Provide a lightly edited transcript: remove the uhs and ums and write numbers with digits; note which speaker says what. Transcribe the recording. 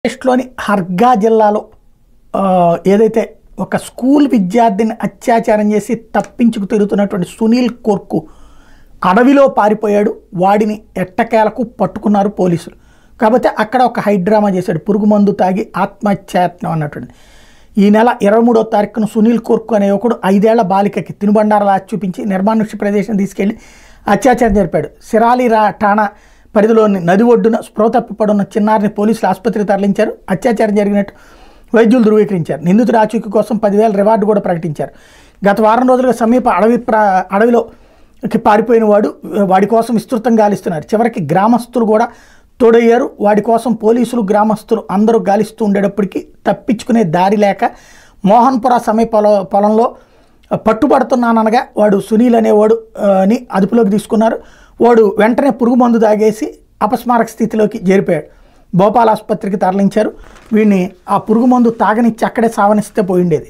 Speaker 1: లోని హర్గా జిల్లాలో ఏదైతే ఒక స్కూల్ విద్యార్థిని అత్యాచారం చేసి తప్పించుకు తిరుగుతున్నటువంటి సునీల్ కోర్కు అడవిలో పారిపోయాడు. వాడిని ఎట్టకేలకు పట్టుకున్నారు పోలీసులు. కాకపోతే అక్కడ ఒక హైడ్రామా చేశాడు. పురుగు మందు తాగి ఆత్మహత్యాయత్నం అన్నటువంటి. ఈ నెల 23వ తారీఖున సునీల్ కోర్కు అనే ఒకడు 5 ఏళ్ల బాలికకి తినుబండారాలు చూపించి నిర్మానుష్య ప్రదేశం తీసుకెళ్లి అత్యాచారం జరిపాడు. సిరాలి ఠాణా పరిధిలోని నది ఒడ్డున స్పృహ తప్పిపడున్న చిన్నారిని పోలీసులు ఆసుపత్రికి తరలించారు. అత్యాచారం జరిగినట్టు వైద్యులు ధృవీకరించారు. నిందితుడి ఆచూకీ కోసం 10,000 రివార్డు కూడా ప్రకటించారు. గత వారం రోజులుగా సమీప అడవిలోకి పారిపోయిన వాడి కోసం విస్తృతంగా గాలిస్తున్నారు. చివరికి గ్రామస్తులు కూడా తోడయ్యారు. వాడి కోసం పోలీసులు గ్రామస్తులు అందరూ గాలిస్తూ ఉండేటప్పటికీ తప్పించుకునే దారి లేక మోహన్పుర సమీప పొలంలో పట్టుబడుతున్నాననగా వాడు సునీల్ అనేవాడు ని అదుపులోకి తీసుకున్నారు. వాడు వెంటనే పురుగు మందు తాగేసి అపస్మారక స్థితిలోకి చేరిపోయాడు. భోపాల్ ఆసుపత్రికి తరలించారు. వీడిని ఆ పురుగు మందు తాగనిచ్చి అక్కడే సావనిస్తే పోయిండేది.